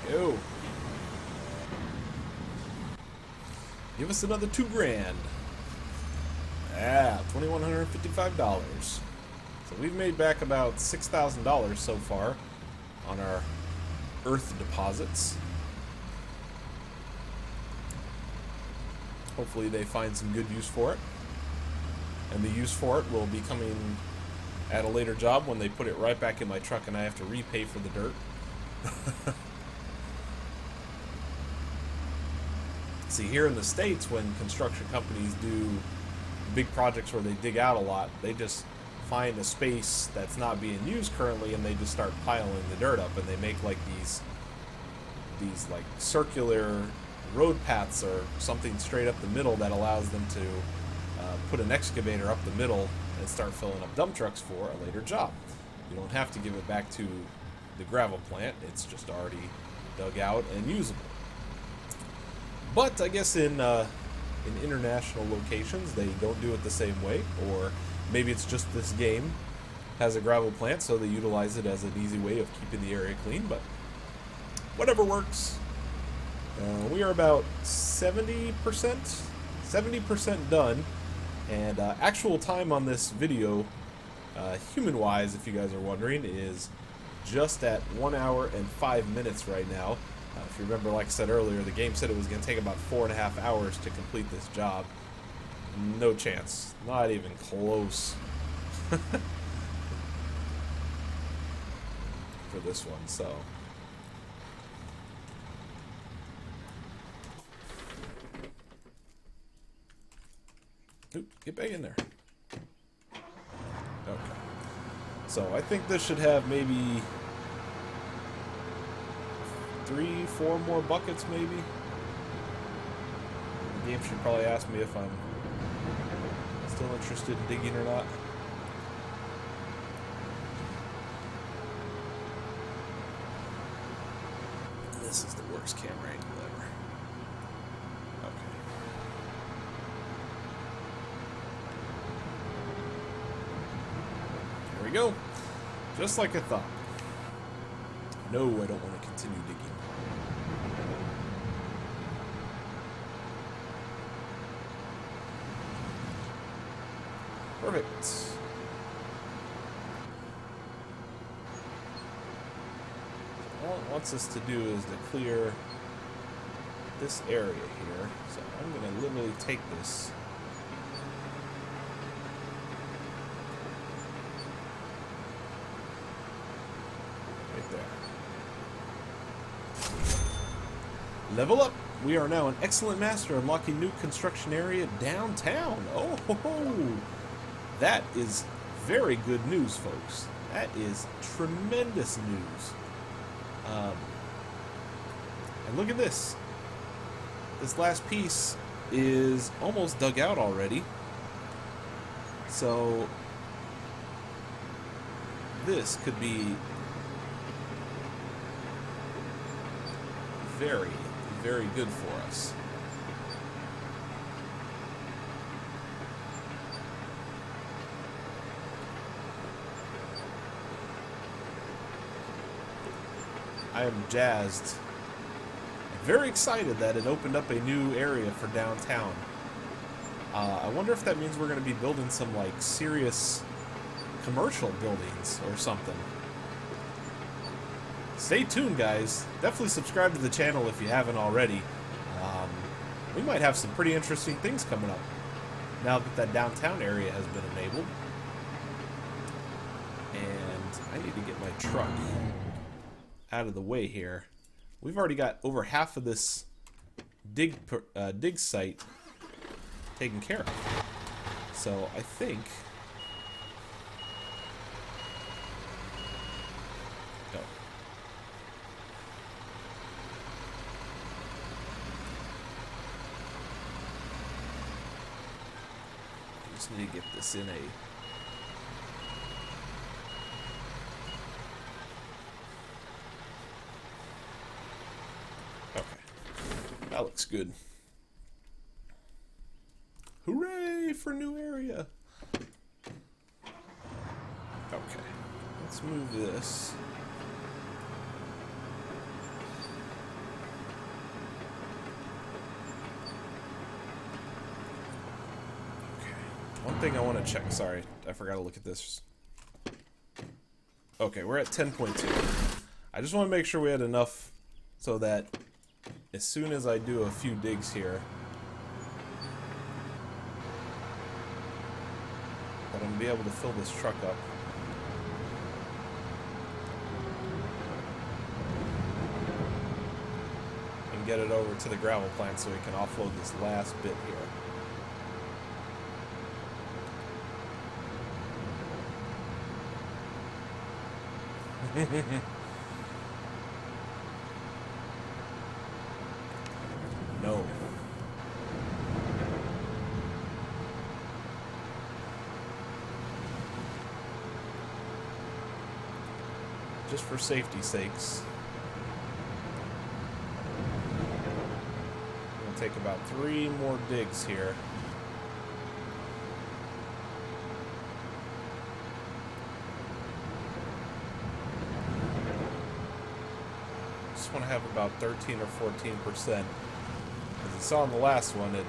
Go. Give us another $2,000. Ah, $2,155. So we've made back about $6,000 so far on our earth deposits. Hopefully they find some good use for it. And the use for it will be coming at a later job when they put it right back in my truck and I have to repay for the dirt. See, here in the States, when construction companies do big projects where they dig out a lot, they just find a space that's not being used currently and they just start piling the dirt up, and they make like these like circular road paths or something straight up the middle that allows them to put an excavator up the middle and start filling up dump trucks for a later job. You don't have to give it back to the gravel plant, it's just already dug out and usable. But I guess in international locations they don't do it the same way, or maybe it's just this game has a gravel plant so they utilize it as an easy way of keeping the area clean, but whatever works. We are about 70% done, and actual time on this video, human-wise, if you guys are wondering, is just at 1 hour and 5 minutes right now. If you remember, like I said earlier, the game said it was going to take about 4.5 hours to complete this job. No chance. Not even close. For this one, so. Oop, get back in there. So I think this should have maybe 3, 4 more buckets maybe. The game should probably ask me if I'm still interested in digging or not. This is the worst camera angle ever. Okay. There we go. Just like I thought. No, I don't want to continue digging. Perfect. All it wants us to do is to clear this area here. So I'm going to literally take this. Right there. Level up! We are now an excellent master unlocking new construction area downtown. Oh, ho, ho. That is very good news, folks. That is tremendous news. And look at this. This last piece is almost dug out already. So this could be very, very good for us. I am jazzed. Very excited that it opened up a new area for downtown. I wonder if that means we're going to be building some, like, serious commercial buildings or something. Stay tuned, guys. Definitely subscribe to the channel if you haven't already. We might have some pretty interesting things coming up now that that downtown area has been enabled. And I need to get my truck out of the way here. We've already got over half of this dig site taken care of. So I think... Oh. I just need to get this in a... That looks good. Hooray for new area. Okay, let's move this. Okay, one thing I want to check. Sorry, I forgot to look at this. Okay, we're at 10.2. I just want to make sure we had enough so that as soon as I do a few digs here, I'm going to be able to fill this truck up. And get it over to the gravel plant so we can offload this last bit here. No. Just for safety's sakes, I'm going to take about 3 more digs here. Just want to have about 13 or 14%. As you saw in the last one, it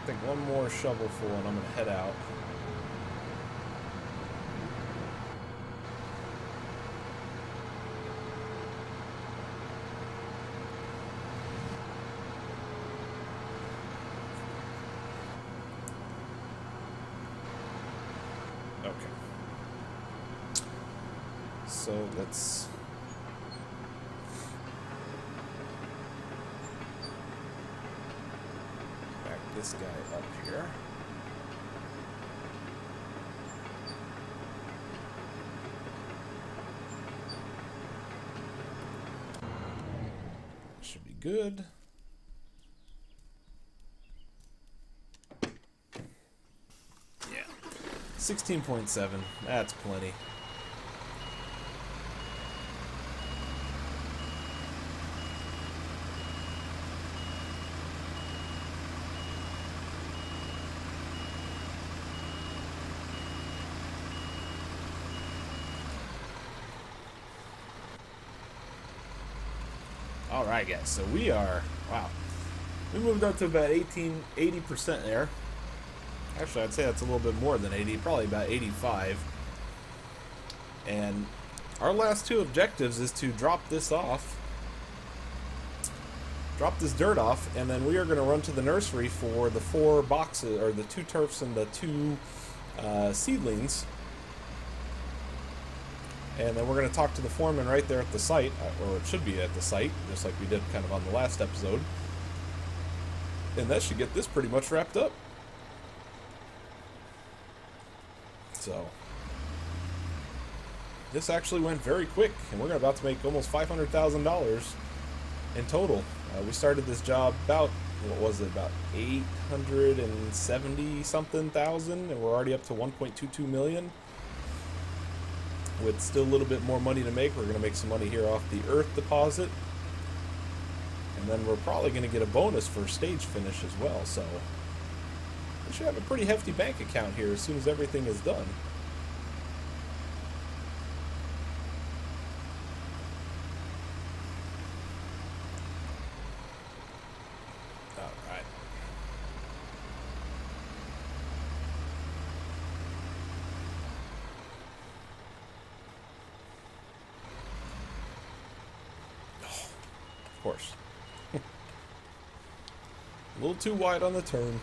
I think one more shovelful and I'm going to head out. Okay. So let's back this guy up here. Should be good. Yeah. 16.7. That's plenty. Alright guys, so we are, wow, we moved up to about 80% there. Actually, I'd say that's a little bit more than 80, probably about 85. And our last two objectives is to drop this off, drop this dirt off, and then we are going to run to the nursery for the 4 boxes, or the 2 turfs and the 2 seedlings. And then we're going to talk to the foreman right there at the site, or it should be at the site, just like we did kind of on the last episode. And that should get this pretty much wrapped up. So, this actually went very quick, and we're about to make almost $500,000 in total. We started this job about, what was it, about 870 something thousand, and we're already up to 1.22 million. With still a little bit more money to make, we're going to make some money here off the earth deposit. And then we're probably going to get a bonus for stage finish as well, so we should have a pretty hefty bank account here as soon as everything is done. Alright. Of course. A little too wide on the turn.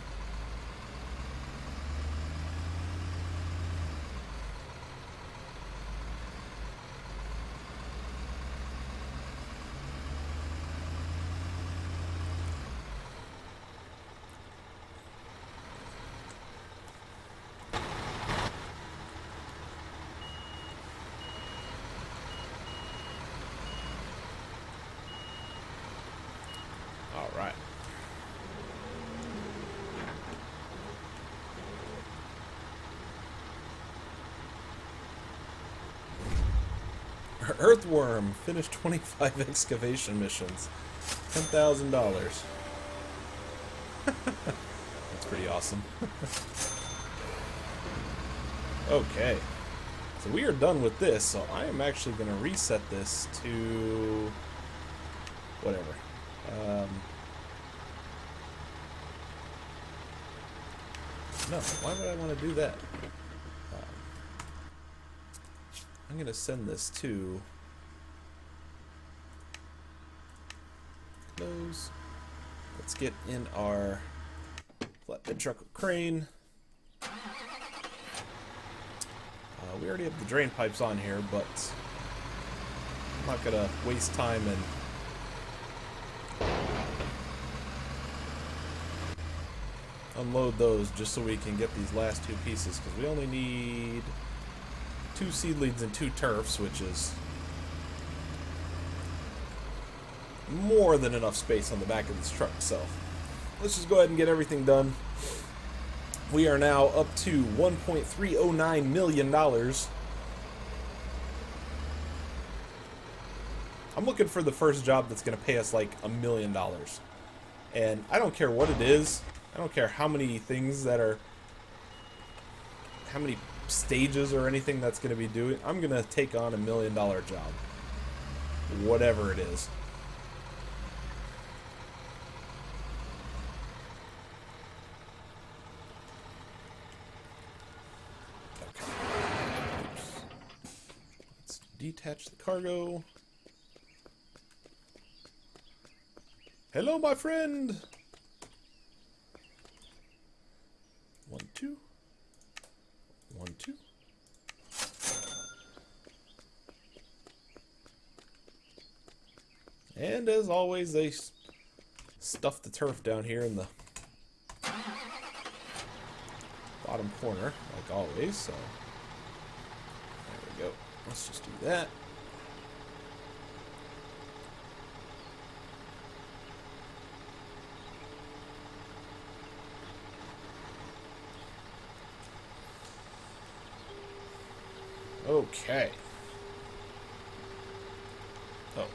All right. Earthworm finished 25 excavation missions. $10,000. That's pretty awesome. Okay. So we are done with this, so I am actually going to reset this to whatever. No, why would I want to do that? I'm going to send this to close. Let's get in our flatbed truck with crane. We already have the drain pipes on here, but I'm not going to waste time and unload those just so we can get these last 2 pieces, because we only need 2 seedlings and 2 turfs, which is more than enough space on the back of this truck. So let's just go ahead and get everything done. We are now up to $1.309 million. I'm looking for the first job that's going to pay us like $1 million. And I don't care what it is. I don't care how many things that are, how many stages or anything that's going to be doing. I'm going to take on $1 million job. Whatever it is. Okay. Oops. Let's detach the cargo. Hello, my friend. 1, 2. 1, 2. And as always, they stuff the turf down here in the bottom corner, like always, so there we go. Let's just do that. Okay. Oh.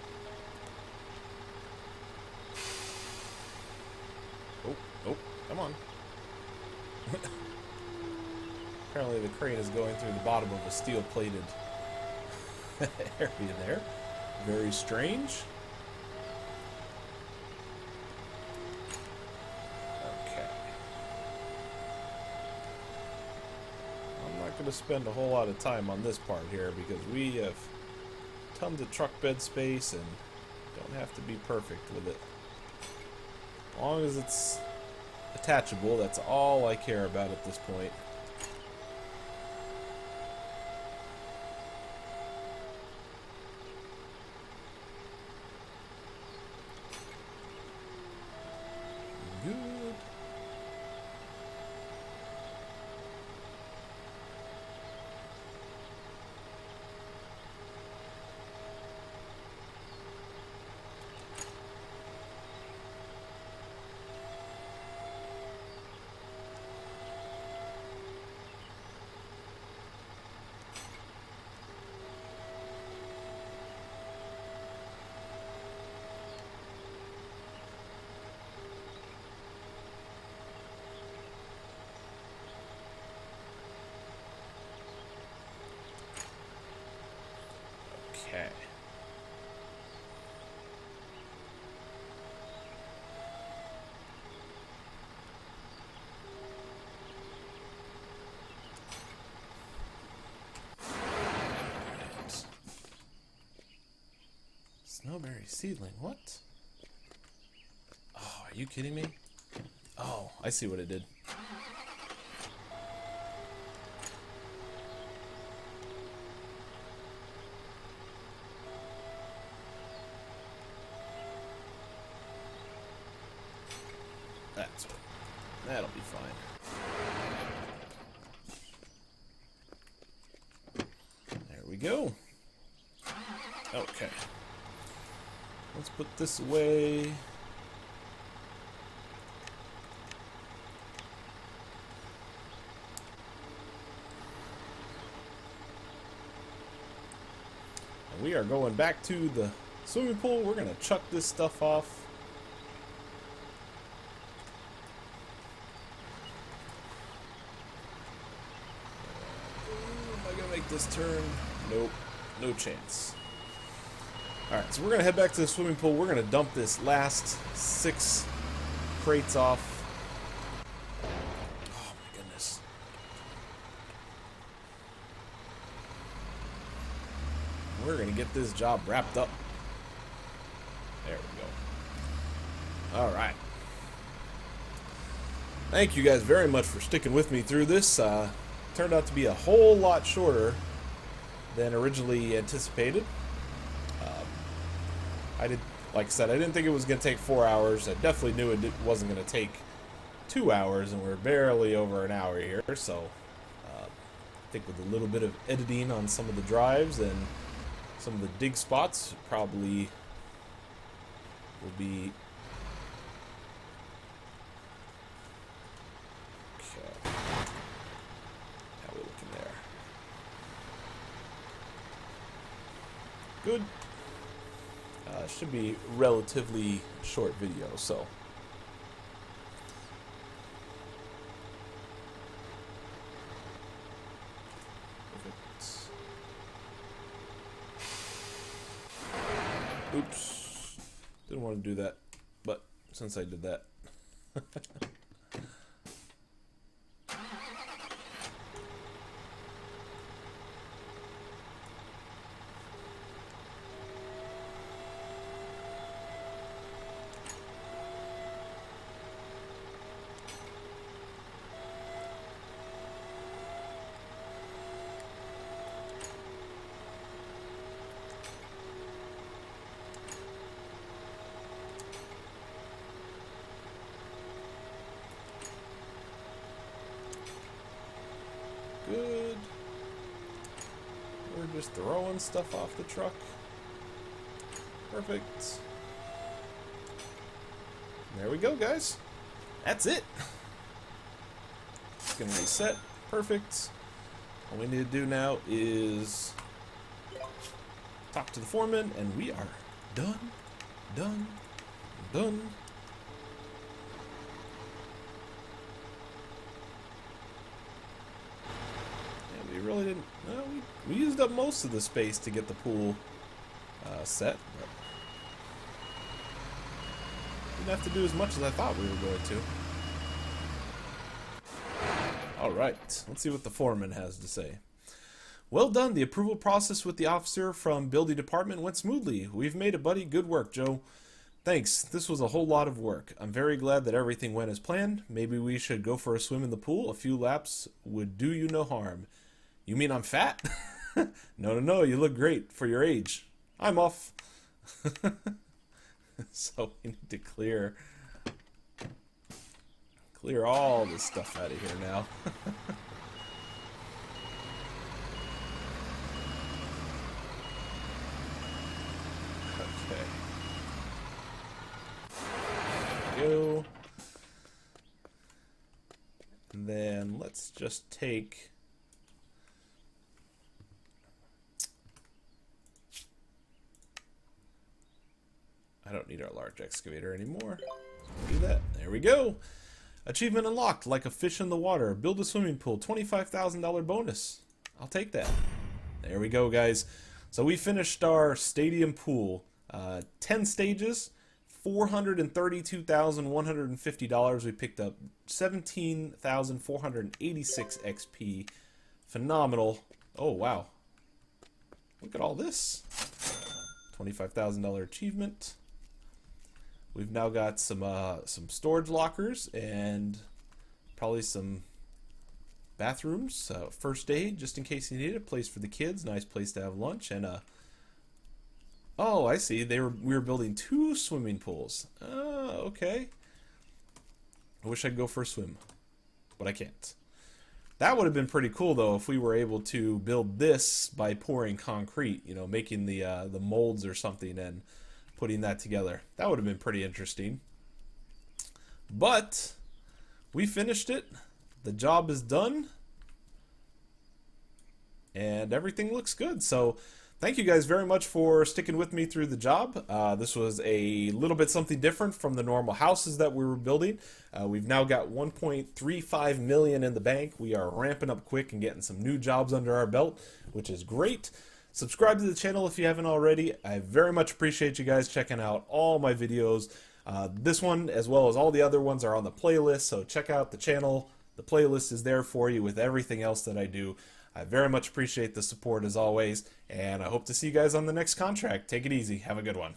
Oh, come on. Apparently the crane is going through the bottom of a steel-plated area there. Very strange. Okay. I'm not going to spend a whole lot of time on this part here because we have tons of truck bed space and don't have to be perfect with it. As long as it's attachable, that's all I care about at this point. Good. Okay. Snowberry seedling, what? Oh, are you kidding me? Oh, I see what it did. That's what. That'll be fine. There we go. Okay. Let's put this away. And we are going back to the swimming pool. We're going to chuck this stuff off. Am I going to make this turn? Nope. No chance. Alright, so we're going to head back to the swimming pool. We're going to dump this last 6 crates off. Oh my goodness. We're going to get this job wrapped up. There we go. Alright. Thank you guys very much for sticking with me through this. Turned out to be a whole lot shorter than originally anticipated. Like I said, I didn't think it was going to take 4 hours. I definitely knew it wasn't going to take 2 hours, and we're barely over an hour here. So, I think with a little bit of editing on some of the drives and some of the dig spots, probably will be... Okay. How are we looking there? Good. Should be relatively short video, so perfect. Oops, didn't want to do that, but since I did that. We're just throwing stuff off the truck. Perfect. There we go, guys. That's it. Just gonna reset. Perfect. All we need to do now is talk to the foreman, and we are done. Done. Done. Yeah, we really didn't. Well, we used up most of the space to get the pool set, but didn't have to do as much as I thought we were going to. Alright, let's see what the foreman has to say. Well done. The approval process with the officer from building department went smoothly. We've made it, buddy. Good work, Joe. Thanks. This was a whole lot of work. I'm very glad that everything went as planned. Maybe we should go for a swim in the pool. A few laps would do you no harm. You mean I'm fat? No. You look great for your age. I'm off. So we need to clear all this stuff out of here now. Okay. There we go. And then let's just take I don't need our large excavator anymore. Do that. There we go. Achievement unlocked, like a fish in the water. Build a swimming pool, $25,000 bonus. I'll take that. There we go, guys. So we finished our stadium pool. 10 stages, $432,150. We picked up 17,486 XP. Phenomenal. Oh, wow. Look at all this. $25,000 achievement. We've now got some storage lockers and probably some bathrooms, first aid just in case you need it, place for the kids, nice place to have lunch, and oh, I see. We were building 2 swimming pools. Oh, okay. I wish I could go for a swim, but I can't. That would have been pretty cool though if we were able to build this by pouring concrete, you know, making the molds or something and putting that together. That would have been pretty interesting. But we finished it. The job is done. And everything looks good. So thank you guys very much for sticking with me through the job. This was a little bit something different from the normal houses that we were building. We've now got 1.35 million in the bank. We are ramping up quick and getting some new jobs under our belt, which is great. Subscribe to the channel if you haven't already. I very much appreciate you guys checking out all my videos. This one, as well as all the other ones, are on the playlist, so check out the channel. The playlist is there for you with everything else that I do. I very much appreciate the support as always, and I hope to see you guys on the next contract. Take it easy. Have a good one.